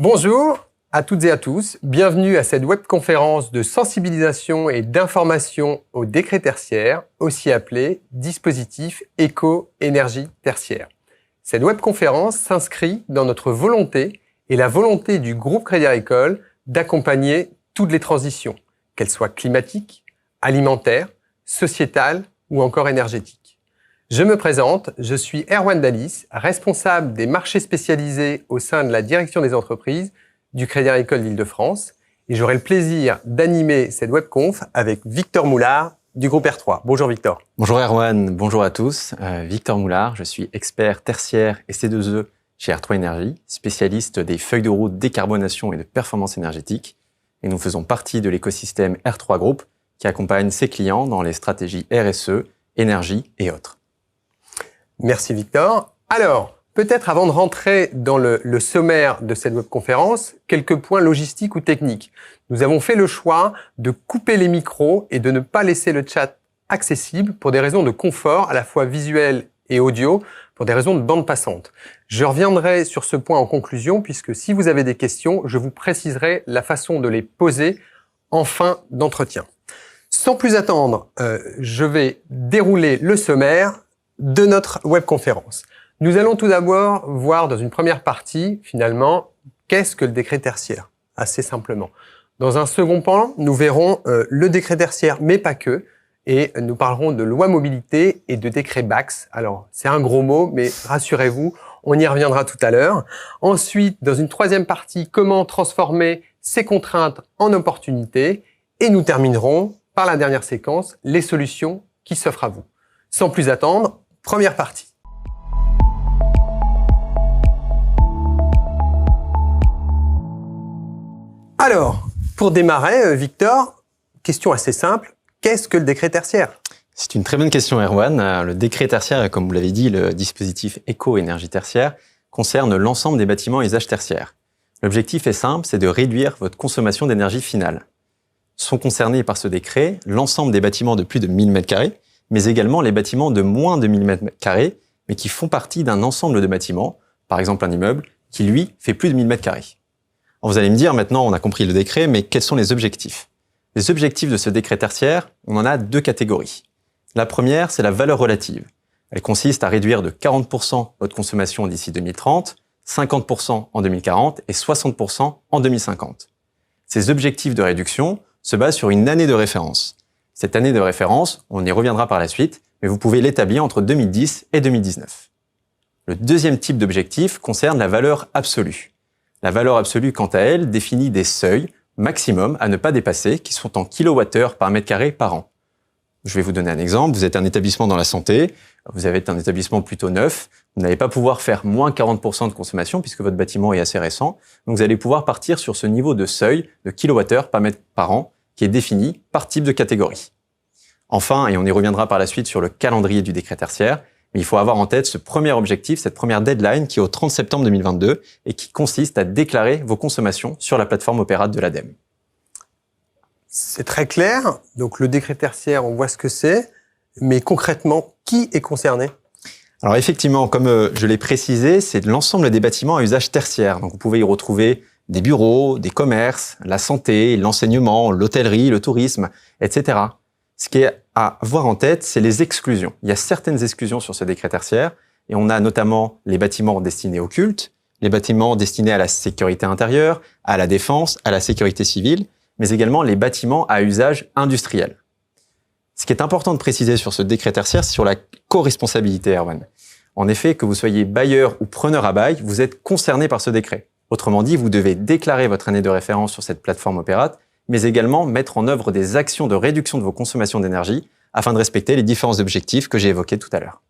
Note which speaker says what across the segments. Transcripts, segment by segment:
Speaker 1: Bonjour à toutes et à tous, bienvenue à cette webconférence de sensibilisation et d'information au décret tertiaire, aussi appelé dispositif éco-énergie tertiaire. Cette webconférence s'inscrit dans notre volonté et la volonté du groupe Crédit Agricole d'accompagner toutes les transitions, qu'elles soient climatiques, alimentaires, sociétales ou encore énergétiques. Je me présente, je suis Erwan Dalis, responsable des marchés spécialisés au sein de la direction des entreprises du Crédit Agricole d'Île-de-France et j'aurai le plaisir d'animer cette webconf avec Victor Moulard du groupe R3. Bonjour Victor.
Speaker 2: Bonjour Erwan, bonjour à tous. Victor Moulard, je suis expert tertiaire et C2E chez R3 Énergie, spécialiste des feuilles de route décarbonation et de performance énergétique. Et nous faisons partie de l'écosystème R3 Group qui accompagne ses clients dans les stratégies RSE, énergie et autres.
Speaker 1: Merci Victor. Alors, peut-être avant de rentrer dans le sommaire de cette webconférence, quelques points logistiques ou techniques. Nous avons fait le choix de couper les micros et de ne pas laisser le chat accessible pour des raisons de confort, à la fois visuel et audio, pour des raisons de bande passante. Je reviendrai sur ce point en conclusion, puisque si vous avez des questions, je vous préciserai la façon de les poser en fin d'entretien. Sans plus attendre, je vais dérouler le sommaire de notre webconférence. Nous allons tout d'abord voir dans une première partie, finalement, qu'est-ce que le décret tertiaire, assez simplement. Dans un second pan, nous verrons le décret tertiaire, mais pas que, et nous parlerons de loi mobilité et de décret BAX. Alors, c'est un gros mot, mais rassurez-vous, on y reviendra tout à l'heure. Ensuite, dans une troisième partie, comment transformer ces contraintes en opportunités. Et nous terminerons par la dernière séquence, les solutions qui s'offrent à vous. Sans plus attendre, première partie. Alors, pour démarrer, Victor, question assez simple, qu'est-ce que le décret tertiaire ?
Speaker 2: C'est une très bonne question, Erwan. Le décret tertiaire, comme vous l'avez dit, le dispositif éco-énergie tertiaire, concerne l'ensemble des bâtiments à usage tertiaire. L'objectif est simple, c'est de réduire votre consommation d'énergie finale. Sont concernés par ce décret l'ensemble des bâtiments de plus de 1000 m², mais également les bâtiments de moins de 1000 m², mais qui font partie d'un ensemble de bâtiments, par exemple un immeuble, qui lui fait plus de 1000 m². Alors vous allez me dire, maintenant on a compris le décret, mais quels sont les objectifs ? Les objectifs de ce décret tertiaire, on en a deux catégories. La première, c'est la valeur relative. Elle consiste à réduire de 40% votre consommation d'ici 2030, 50% en 2040 et 60% en 2050. Ces objectifs de réduction se basent sur une année de référence. Cette année de référence, on y reviendra par la suite, mais vous pouvez l'établir entre 2010 et 2019. Le deuxième type d'objectif concerne la valeur absolue. La valeur absolue, quant à elle, définit des seuils maximum à ne pas dépasser, qui sont en kilowattheures par mètre carré par an. Je vais vous donner un exemple. Vous êtes un établissement dans la santé, vous avez un établissement plutôt neuf, vous n'allez pas pouvoir faire moins 40% de consommation puisque votre bâtiment est assez récent. Donc vous allez pouvoir partir sur ce niveau de seuil de kilowattheures par mètre par an qui est défini par type de catégorie. Enfin, et on y reviendra par la suite sur le calendrier du décret tertiaire, mais il faut avoir en tête ce premier objectif, cette première deadline qui est au 30 septembre 2022 et qui consiste à déclarer vos consommations sur la plateforme Opérate de l'ADEME.
Speaker 1: C'est très clair. Donc le décret tertiaire, on voit ce que c'est, mais concrètement, qui est concerné ?
Speaker 2: Alors effectivement, comme je l'ai précisé, c'est l'ensemble des bâtiments à usage tertiaire. Donc vous pouvez y retrouver des bureaux, des commerces, la santé, l'enseignement, l'hôtellerie, le tourisme, etc. Ce qui est à avoir en tête, c'est les exclusions. Il y a certaines exclusions sur ce décret tertiaire, et on a notamment les bâtiments destinés au culte, les bâtiments destinés à la sécurité intérieure, à la défense, à la sécurité civile, mais également les bâtiments à usage industriel. Ce qui est important de préciser sur ce décret tertiaire, c'est sur la co-responsabilité, Erwan. En effet, que vous soyez bailleur ou preneur à bail, vous êtes concerné par ce décret. Autrement dit, vous devez déclarer votre année de référence sur cette plateforme Opérate, mais également mettre en œuvre des actions de réduction de vos consommations d'énergie afin de respecter les différents objectifs que j'ai évoqués tout à l'heure.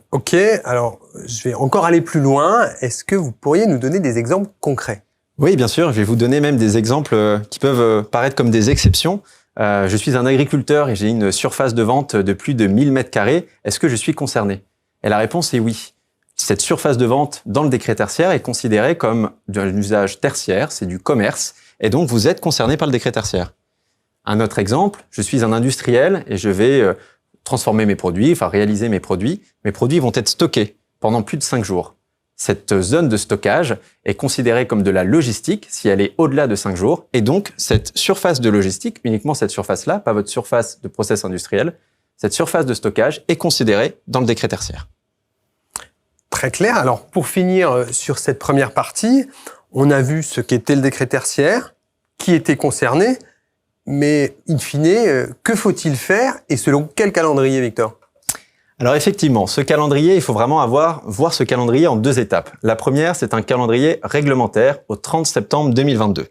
Speaker 1: Ok, alors je vais encore aller plus loin. Est-ce que vous pourriez nous donner des exemples concrets ?
Speaker 2: Oui, bien sûr. Je vais vous donner même des exemples qui peuvent paraître comme des exceptions. Je suis un agriculteur et j'ai une surface de vente de plus de 1000 m². Est-ce que je suis concerné ? Et la réponse est oui. Cette surface de vente dans le décret tertiaire est considérée comme d'un usage tertiaire, c'est du commerce, et donc vous êtes concerné par le décret tertiaire. Un autre exemple, je suis un industriel et je vais transformer mes produits, enfin réaliser mes produits. Mes produits vont être stockés pendant plus de 5 jours. Cette zone de stockage est considérée comme de la logistique si elle est au-delà de 5 jours. Et donc, cette surface de logistique, uniquement cette surface-là, pas votre surface de process industriel, cette surface de stockage est considérée dans le décret tertiaire.
Speaker 1: Très clair. Alors, pour finir sur cette première partie, on a vu ce qu'était le décret tertiaire, qui était concerné, mais in fine, que faut-il faire et selon quel calendrier, Victor ?
Speaker 2: Alors effectivement, ce calendrier, il faut vraiment voir ce calendrier en 2 étapes. La première, c'est un calendrier réglementaire au 30 septembre 2022.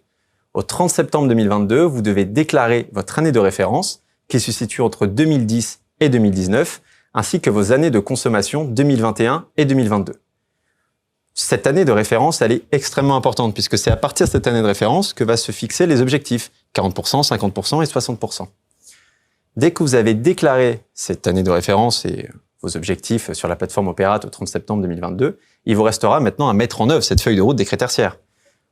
Speaker 2: Au 30 septembre 2022, vous devez déclarer votre année de référence, qui se situe entre 2010 et 2019, ainsi que vos années de consommation 2021 et 2022. Cette année de référence, elle est extrêmement importante, puisque c'est à partir de cette année de référence que va se fixer les objectifs, 40%, 50% et 60%. Dès que vous avez déclaré cette année de référence et vos objectifs sur la plateforme Opérate au 30 septembre 2022, il vous restera maintenant à mettre en œuvre cette feuille de route décret tertiaire.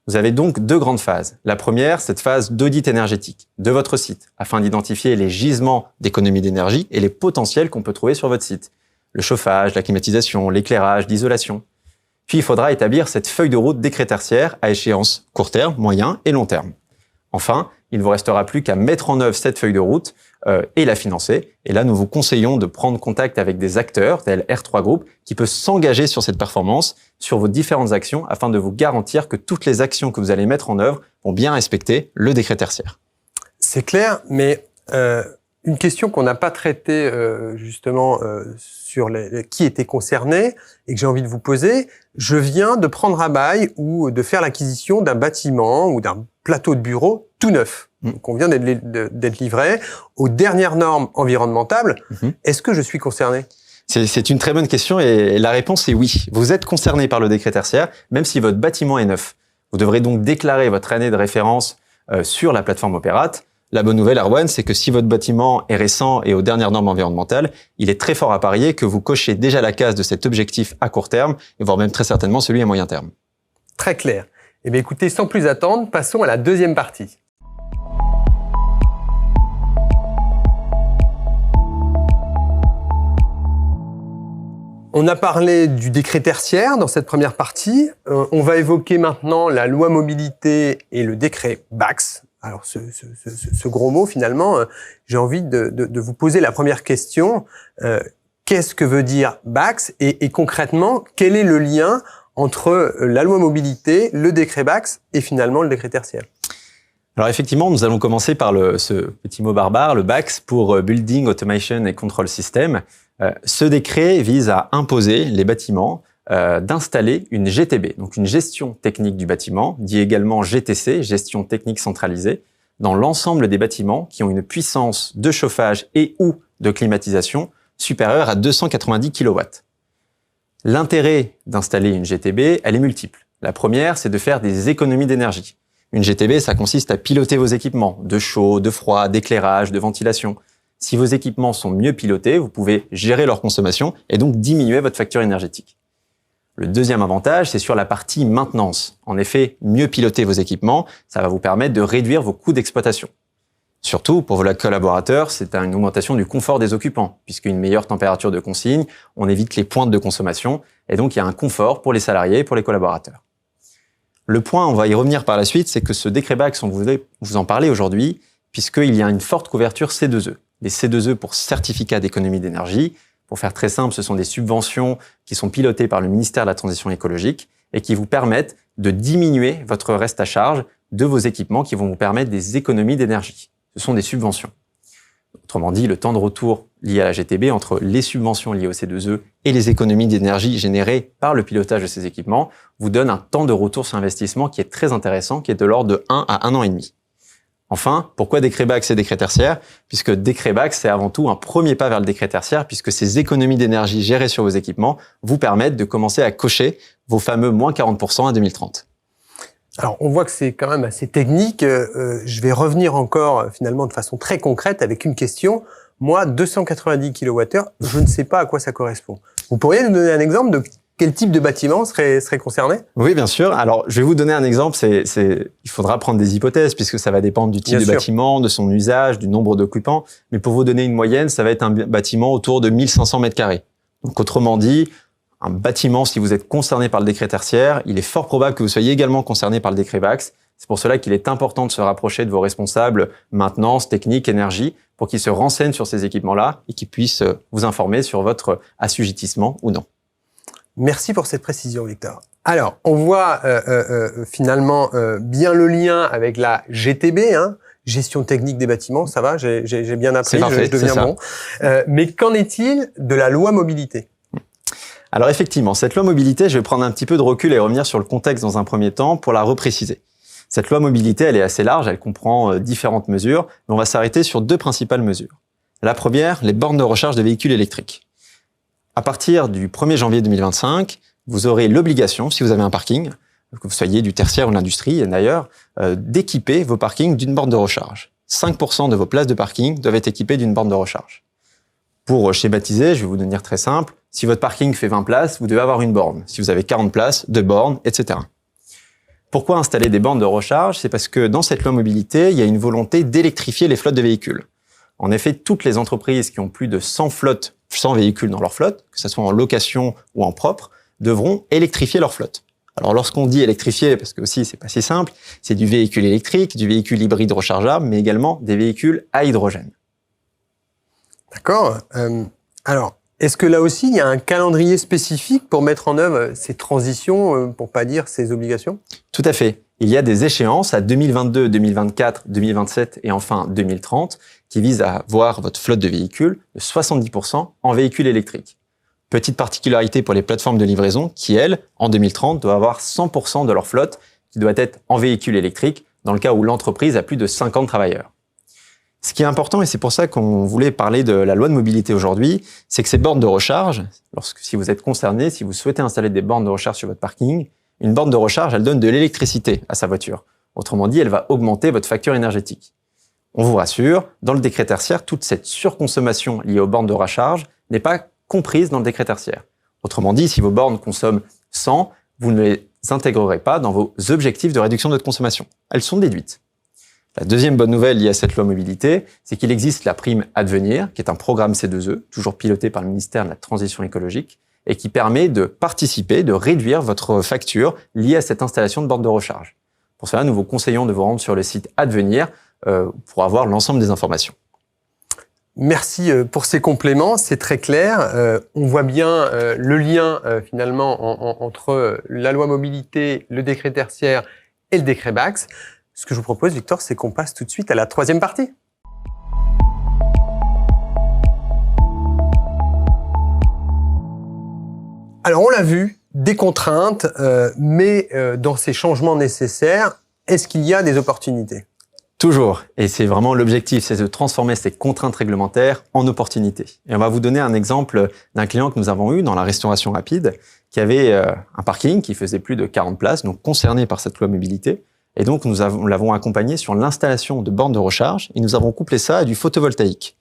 Speaker 2: Vous avez donc 2 grandes phases. La première, cette phase d'audit énergétique de votre site, afin d'identifier les gisements d'économie d'énergie et les potentiels qu'on peut trouver sur votre site. Le chauffage, la climatisation, l'éclairage, l'isolation. Puis il faudra établir cette feuille de route décret tertiaire à échéance court terme, moyen et long terme. Enfin, il ne vous restera plus qu'à mettre en œuvre cette feuille de route et la financer. Et là, nous vous conseillons de prendre contact avec des acteurs, tels R3 Group, qui peuvent s'engager sur cette performance, sur vos différentes actions, afin de vous garantir que toutes les actions que vous allez mettre en œuvre vont bien respecter le décret tertiaire.
Speaker 1: C'est clair, mais une question qu'on n'a pas traitée justement sur qui était concerné et que j'ai envie de vous poser, je viens de prendre à bail ou de faire l'acquisition d'un bâtiment ou d'un plateau de bureau tout neuf. Donc on vient d'être livré aux dernières normes environnementales. Est-ce que je suis concerné ?
Speaker 2: C'est une très bonne question et la réponse est oui. Vous êtes concerné par le décret tertiaire, même si votre bâtiment est neuf. Vous devrez donc déclarer votre année de référence sur la plateforme Opérate. La bonne nouvelle, Erwan, c'est que si votre bâtiment est récent et aux dernières normes environnementales, il est très fort à parier que vous cochez déjà la case de cet objectif à court terme, et voire même très certainement celui à moyen terme.
Speaker 1: Très clair. Eh bien écoutez, sans plus attendre, passons à la deuxième partie. On a parlé du décret tertiaire dans cette première partie. On va évoquer maintenant la loi mobilité et le décret BAX. Alors, ce gros mot, finalement, j'ai envie de vous poser la première question. Qu'est-ce que veut dire BAX et concrètement, quel est le lien entre la loi mobilité, le décret BAX et finalement le décret tertiaire ?
Speaker 2: Alors effectivement, nous allons commencer par ce petit mot barbare, le BAX, pour Building Automation and Control System. Ce décret vise à imposer les bâtiments d'installer une GTB, donc une gestion technique du bâtiment, dit également GTC, gestion technique centralisée, dans l'ensemble des bâtiments qui ont une puissance de chauffage et ou de climatisation supérieure à 290 kW. L'intérêt d'installer une GTB, elle est multiple. La première, c'est de faire des économies d'énergie. Une GTB, ça consiste à piloter vos équipements, de chaud, de froid, d'éclairage, de ventilation. Si vos équipements sont mieux pilotés, vous pouvez gérer leur consommation et donc diminuer votre facture énergétique. Le deuxième avantage, c'est sur la partie maintenance. En effet, mieux piloter vos équipements, ça va vous permettre de réduire vos coûts d'exploitation. Surtout, pour vos collaborateurs, c'est une augmentation du confort des occupants, puisqu'une meilleure température de consigne, on évite les pointes de consommation, et donc il y a un confort pour les salariés et pour les collaborateurs. Le point, on va y revenir par la suite, c'est que ce décret BAX, on voulait vous en parler aujourd'hui, puisqu'il y a une forte couverture C2E. Les C2E pour certificat d'économie d'énergie. Pour faire très simple, ce sont des subventions qui sont pilotées par le ministère de la Transition écologique et qui vous permettent de diminuer votre reste à charge de vos équipements qui vont vous permettre des économies d'énergie. Ce sont des subventions. Autrement dit, le temps de retour lié à la GTB entre les subventions liées au C2E et les économies d'énergie générées par le pilotage de ces équipements vous donne un temps de retour sur investissement qui est très intéressant, qui est de l'ordre de 1 à 1 an et demi. Enfin, pourquoi décret BAX et décret tertiaire ? Puisque décret BAX, c'est avant tout un premier pas vers le décret tertiaire, puisque ces économies d'énergie gérées sur vos équipements vous permettent de commencer à cocher vos fameux moins 40% à 2030.
Speaker 1: Alors, on voit que c'est quand même assez technique. Je vais revenir encore, finalement, de façon très concrète avec une question. Moi, 290 kWh, je ne sais pas à quoi ça correspond. Vous pourriez nous donner un exemple de quel type de bâtiment serait concerné ?
Speaker 2: Oui, bien sûr. Alors, je vais vous donner un exemple. Il faudra prendre des hypothèses puisque ça va dépendre du type de bâtiment, de son usage, du nombre d'occupants. Mais pour vous donner une moyenne, ça va être un bâtiment autour de 1500 m². Donc, autrement dit, un bâtiment, si vous êtes concerné par le décret tertiaire, il est fort probable que vous soyez également concerné par le décret BACS. C'est pour cela qu'il est important de se rapprocher de vos responsables maintenance, technique, énergie, pour qu'ils se renseignent sur ces équipements-là et qu'ils puissent vous informer sur votre assujettissement ou non.
Speaker 1: Merci pour cette précision, Victor. Alors, on voit finalement bien le lien avec la GTB, hein, gestion technique des bâtiments. Ça va, j'ai bien appris,
Speaker 2: parfait,
Speaker 1: je deviens bon. Mais qu'en est-il de la loi mobilité ?
Speaker 2: Alors effectivement, cette loi mobilité, je vais prendre un petit peu de recul et revenir sur le contexte dans un premier temps pour la repréciser. Cette loi mobilité, elle est assez large, elle comprend différentes mesures, mais on va s'arrêter sur 2 principales mesures. La première, les bornes de recharge de véhicules électriques. À partir du 1er janvier 2025, vous aurez l'obligation, si vous avez un parking, que vous soyez du tertiaire ou de l'industrie, et d'ailleurs, d'équiper vos parkings d'une borne de recharge. 5% de vos places de parking doivent être équipées d'une borne de recharge. Pour schématiser, je vais vous donner très simple. Si votre parking fait 20 places, vous devez avoir une borne. Si vous avez 40 places, 2 bornes, etc. Pourquoi installer des bornes de recharge ? C'est parce que dans cette loi mobilité, il y a une volonté d'électrifier les flottes de véhicules. En effet, toutes les entreprises qui ont plus de 100 véhicules dans leur flotte, que ce soit en location ou en propre, devront électrifier leur flotte. Alors lorsqu'on dit électrifier, parce que aussi c'est pas si simple, c'est du véhicule électrique, du véhicule hybride rechargeable, mais également des véhicules à hydrogène.
Speaker 1: D'accord. Alors, est-ce que là aussi, il y a un calendrier spécifique pour mettre en œuvre ces transitions, pour pas dire ces obligations ?
Speaker 2: Tout à fait. Il y a des échéances à 2022, 2024, 2027 et enfin 2030 qui visent à voir votre flotte de véhicules de 70% en véhicules électriques. Petite particularité pour les plateformes de livraison qui, elles, en 2030, doivent avoir 100% de leur flotte qui doit être en véhicules électriques dans le cas où l'entreprise a plus de 50 travailleurs. Ce qui est important, et c'est pour ça qu'on voulait parler de la loi de mobilité aujourd'hui, c'est que ces bornes de recharge, si vous êtes concerné, si vous souhaitez installer des bornes de recharge sur votre parking, une borne de recharge, elle donne de l'électricité à sa voiture. Autrement dit, elle va augmenter votre facture énergétique. On vous rassure, dans le décret tertiaire, toute cette surconsommation liée aux bornes de recharge n'est pas comprise dans le décret tertiaire. Autrement dit, si vos bornes consomment 100, vous ne les intégrerez pas dans vos objectifs de réduction de votre consommation. Elles sont déduites. La deuxième bonne nouvelle liée à cette loi mobilité, c'est qu'il existe la prime Advenir, qui est un programme C2E, toujours piloté par le ministère de la Transition écologique, et qui permet de participer, de réduire votre facture liée à cette installation de borne de recharge. Pour cela, nous vous conseillons de vous rendre sur le site Advenir pour avoir l'ensemble des informations.
Speaker 1: Merci pour ces compléments, c'est très clair. On voit bien le lien finalement entre la loi mobilité, le décret tertiaire et le décret BACS. Ce que je vous propose, Victor, c'est qu'on passe tout de suite à la 3e partie. Alors, on l'a vu, des contraintes, mais dans ces changements nécessaires, est-ce qu'il y a des opportunités ?
Speaker 2: Toujours. Et c'est vraiment l'objectif, c'est de transformer ces contraintes réglementaires en opportunités. Et on va vous donner un exemple d'un client que nous avons eu dans la restauration rapide, qui avait un parking qui faisait plus de 40 places, donc concerné par cette loi mobilité. Et donc, nous l'avons accompagné sur l'installation de bornes de recharge et nous avons couplé ça à du photovoltaïque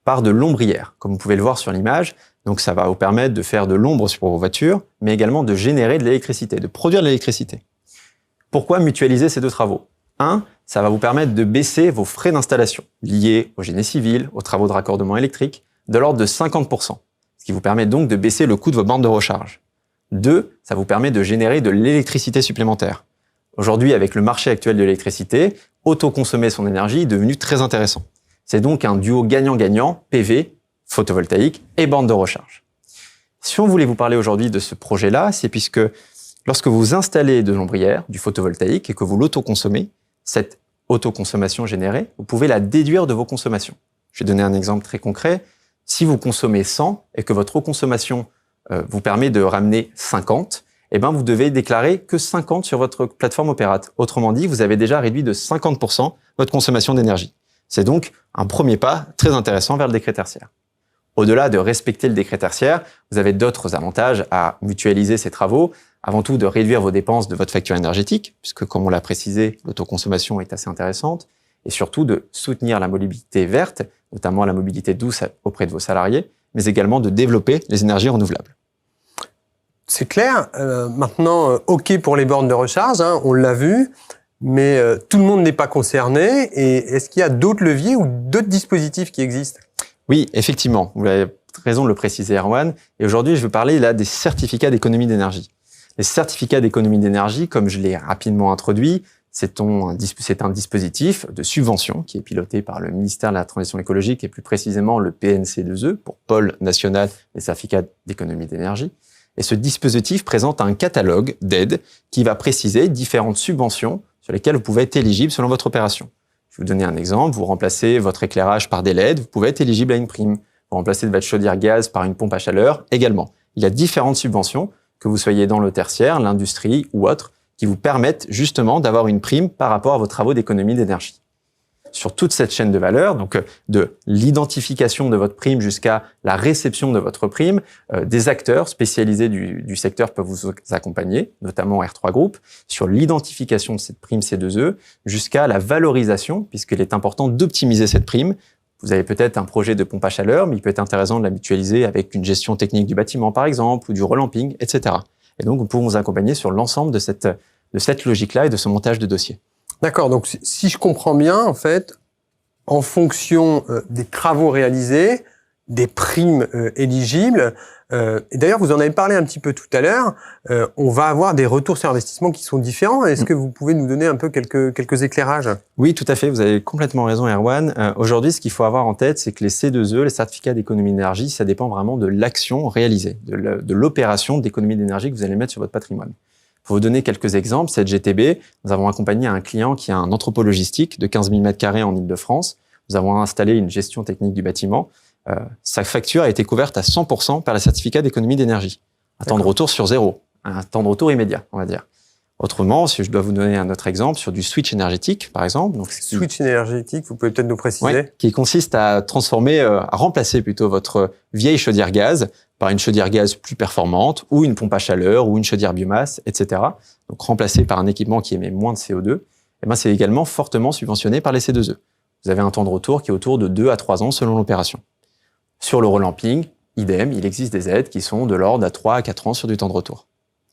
Speaker 2: par de l'ombrière, comme vous pouvez le voir sur l'image. Donc, ça va vous permettre de faire de l'ombre sur vos voitures, mais également de générer de l'électricité, de produire de l'électricité. Pourquoi mutualiser ces 2 travaux ? 1, ça va vous permettre de baisser vos frais d'installation liés au génie civil, aux travaux de raccordement électrique, de l'ordre de 50%, ce qui vous permet donc de baisser le coût de vos bornes de recharge. 2, ça vous permet de générer de l'électricité supplémentaire. Aujourd'hui, avec le marché actuel de l'électricité, autoconsommer son énergie est devenu très intéressant. C'est donc un duo gagnant-gagnant, PV, photovoltaïque et borne de recharge. Si on voulait vous parler aujourd'hui de ce projet-là, c'est puisque lorsque vous installez de l'ombrière, du photovoltaïque, et que vous l'autoconsommez, cette autoconsommation générée, vous pouvez la déduire de vos consommations. Je vais donner un exemple très concret. Si vous consommez 100 et que votre consommation vous permet de ramener 50, eh ben, vous devez déclarer que 50 sur votre plateforme Opérate. Autrement dit, vous avez déjà réduit de 50% votre consommation d'énergie. C'est donc un premier pas très intéressant vers le décret tertiaire. Au-delà de respecter le décret tertiaire, vous avez d'autres avantages à mutualiser ces travaux. Avant tout, de réduire vos dépenses de votre facture énergétique, puisque comme on l'a précisé, l'autoconsommation est assez intéressante. Et surtout, de soutenir la mobilité verte, notamment la mobilité douce auprès de vos salariés, mais également de développer les énergies renouvelables.
Speaker 1: C'est clair. Maintenant, OK pour les bornes de recharge, hein, on l'a vu, mais tout le monde n'est pas concerné. Et est-ce qu'il y a d'autres leviers ou d'autres dispositifs qui existent ?
Speaker 2: Oui, effectivement, vous l'avez raison de le préciser, Erwan. Et aujourd'hui, je veux parler là des certificats d'économie d'énergie. Les certificats d'économie d'énergie, comme je l'ai rapidement introduit, c'est un dispositif de subvention qui est piloté par le ministère de la Transition écologique et plus précisément le PNC2E, pour Pôle national des certificats d'économie d'énergie. Et ce dispositif présente un catalogue d'aides qui va préciser différentes subventions sur lesquelles vous pouvez être éligible selon votre opération. Je vais vous donner un exemple. Vous remplacez votre éclairage par des LED, vous pouvez être éligible à une prime. Vous remplacez votre chaudière gaz par une pompe à chaleur également. Il y a différentes subventions, que vous soyez dans le tertiaire, l'industrie ou autre, qui vous permettent justement d'avoir une prime par rapport à vos travaux d'économie d'énergie. Sur toute cette chaîne de valeur, donc de l'identification de votre prime jusqu'à la réception de votre prime, des acteurs spécialisés du secteur peuvent vous accompagner, notamment R3 Group, sur l'identification de cette prime C2E jusqu'à la valorisation, puisqu'il est important d'optimiser cette prime. Vous avez peut-être un projet de pompe à chaleur, mais il peut être intéressant de la mutualiser avec une gestion technique du bâtiment, par exemple, ou du relamping, etc. Et donc, nous pouvons vous accompagner sur l'ensemble de cette logique-là et de ce montage de dossier.
Speaker 1: D'accord, donc si je comprends bien, en fait, en fonction des travaux réalisés, des primes éligibles, et d'ailleurs vous en avez parlé un petit peu tout à l'heure, on va avoir des retours sur investissement qui sont différents. Est-ce que vous pouvez nous donner un peu quelques éclairages?
Speaker 2: Oui, tout à fait, vous avez complètement raison, Erwan. Aujourd'hui, ce qu'il faut avoir en tête, c'est que les C2E, les certificats d'économie d'énergie, ça dépend vraiment de l'action réalisée, de l'opération d'économie d'énergie que vous allez mettre sur votre patrimoine. Pour vous donner quelques exemples, cette GTB, nous avons accompagné un client qui a un entrepôt logistique de 15 000 m² en Ile-de-France. Nous avons installé une gestion technique du bâtiment. Sa facture a été couverte à 100% par le certificat d'économie d'énergie. Un temps de retour sur 0, un temps de retour immédiat, on va dire. Autrement, si je dois vous donner un autre exemple, sur du switch énergétique, par exemple. Donc,
Speaker 1: switch énergétique, vous pouvez peut-être nous préciser?
Speaker 2: Oui, qui consiste à remplacer plutôt votre vieille chaudière gaz par une chaudière gaz plus performante, ou une pompe à chaleur, ou une chaudière biomasse, etc. Donc, remplacé par un équipement qui émet moins de CO2. Et ben, c'est également fortement subventionné par les C2E. Vous avez un temps de retour qui est autour de 2 à 3 ans selon l'opération. Sur le relamping, idem, il existe des aides qui sont de l'ordre à 3 à 4 ans sur du temps de retour.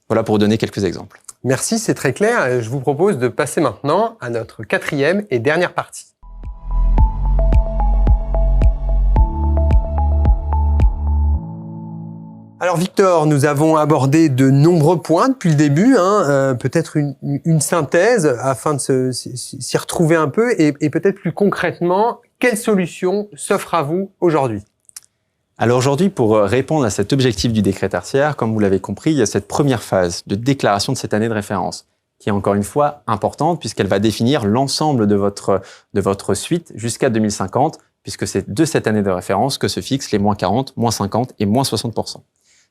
Speaker 2: Voilà pour vous donner quelques exemples.
Speaker 1: Merci, c'est très clair. Je vous propose de passer maintenant à notre quatrième et dernière partie. Alors Victor, nous avons abordé de nombreux points depuis le début, peut-être une synthèse afin de s'y retrouver un peu et peut-être plus concrètement, quelles solutions s'offrent à vous aujourd'hui?
Speaker 2: Alors aujourd'hui, pour répondre à cet objectif du décret tertiaire, comme vous l'avez compris, il y a cette première phase de déclaration de cette année de référence, qui est encore une fois importante puisqu'elle va définir l'ensemble de votre suite jusqu'à 2050, puisque c'est de cette année de référence que se fixent les moins 40, moins 50 et moins 60%.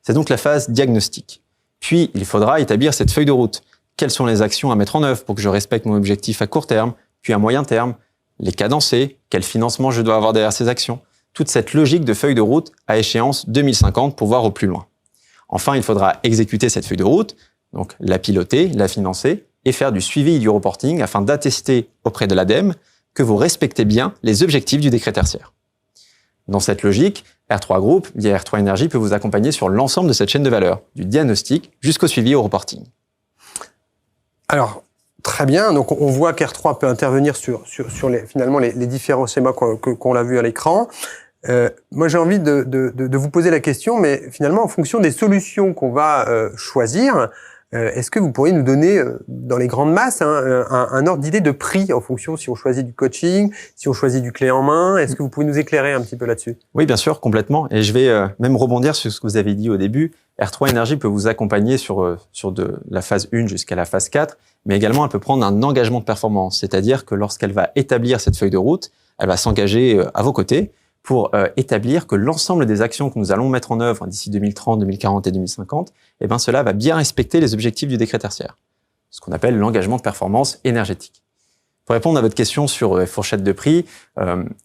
Speaker 2: C'est donc la phase diagnostic. Puis, il faudra établir cette feuille de route. Quelles sont les actions à mettre en œuvre pour que je respecte mon objectif à court terme, puis à moyen terme, les cadencer, quel financement je dois avoir derrière ces actions. Toute cette logique de feuille de route à échéance 2050 pour voir au plus loin. Enfin, il faudra exécuter cette feuille de route, donc la piloter, la financer et faire du suivi et du reporting afin d'attester auprès de l'ADEME que vous respectez bien les objectifs du décret tertiaire. Dans cette logique, R3 Group, via R3 Énergie, peut vous accompagner sur l'ensemble de cette chaîne de valeur, du diagnostic jusqu'au suivi et au reporting.
Speaker 1: Alors, très bien. Donc, on voit qu'R3 peut intervenir sur finalement les différents schémas qu'on l'a vu à l'écran. Moi, j'ai envie de vous poser la question, mais finalement, en fonction des solutions qu'on va choisir, est-ce que vous pourriez nous donner, dans les grandes masses, un ordre d'idée de prix en fonction si on choisit du coaching, si on choisit du clé en main? Est-ce que vous pouvez nous éclairer un petit peu là-dessus? Oui,
Speaker 2: bien sûr, complètement. Et je vais même rebondir sur ce que vous avez dit au début. R3 Énergie peut vous accompagner sur de la phase 1 jusqu'à la phase 4, mais également elle peut prendre un engagement de performance. C'est-à-dire que lorsqu'elle va établir cette feuille de route, elle va s'engager à vos côtés pour établir que l'ensemble des actions que nous allons mettre en œuvre d'ici 2030, 2040 et 2050, eh ben, cela va bien respecter les objectifs du décret tertiaire, ce qu'on appelle l'engagement de performance énergétique. Pour répondre à votre question sur fourchette de prix,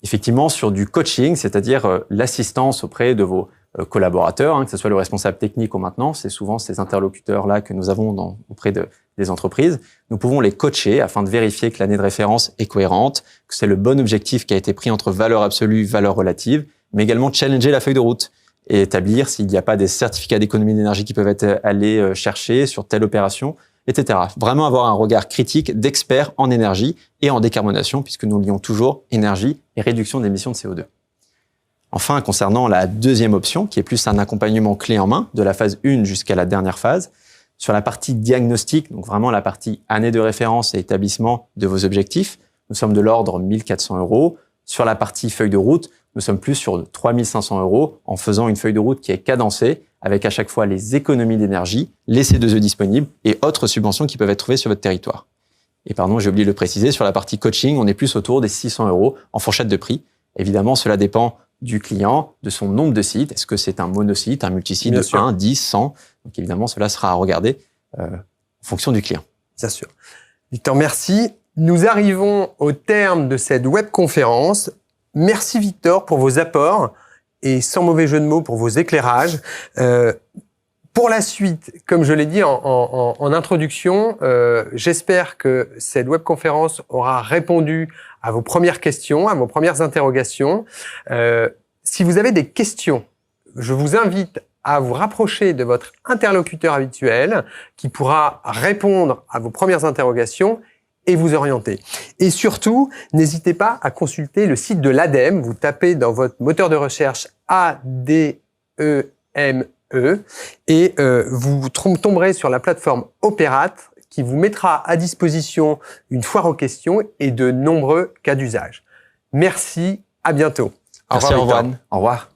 Speaker 2: effectivement, sur du coaching, c'est-à-dire l'assistance auprès de vos collaborateurs, que ce soit le responsable technique ou maintenant, c'est souvent ces interlocuteurs-là que nous avons auprès des entreprises. Nous pouvons les coacher afin de vérifier que l'année de référence est cohérente, que c'est le bon objectif qui a été pris entre valeur absolue et valeur relative, mais également challenger la feuille de route et établir s'il n'y a pas des certificats d'économie d'énergie qui peuvent être allés chercher sur telle opération, etc. Vraiment avoir un regard critique d'experts en énergie et en décarbonation, puisque nous lions toujours énergie et réduction d'émissions de CO2. Enfin, concernant la deuxième option, qui est plus un accompagnement clé en main, de la phase 1 jusqu'à la dernière phase, sur la partie diagnostic, donc vraiment la partie année de référence et établissement de vos objectifs, nous sommes de l'ordre 1 400 €. Sur la partie feuille de route, nous sommes plus sur 3 500 € en faisant une feuille de route qui est cadencée, avec à chaque fois les économies d'énergie, les C2E disponibles et autres subventions qui peuvent être trouvées sur votre territoire. Et pardon, j'ai oublié de le préciser, sur la partie coaching, on est plus autour des 600 € en fourchette de prix. Évidemment, cela dépend du client, de son nombre de sites. Est-ce que c'est un monosite, un multisite de 1, 10, 100 ? Donc évidemment, cela sera à regarder en fonction du client.
Speaker 1: Bien sûr. Victor, merci. Nous arrivons au terme de cette webconférence. Merci Victor pour vos apports et sans mauvais jeu de mots pour vos éclairages. Pour la suite, comme je l'ai dit en introduction, j'espère que cette webconférence aura répondu à vos premières questions, à vos premières interrogations. Si vous avez des questions, je vous invite à vous rapprocher de votre interlocuteur habituel qui pourra répondre à vos premières interrogations et vous orienter. Et surtout, n'hésitez pas à consulter le site de l'ADEME. Vous tapez dans votre moteur de recherche ADEME et vous tomberez sur la plateforme Opérate qui vous mettra à disposition une foire aux questions et de nombreux cas d'usage. Merci, à bientôt.
Speaker 2: Merci, Erwan. Au revoir.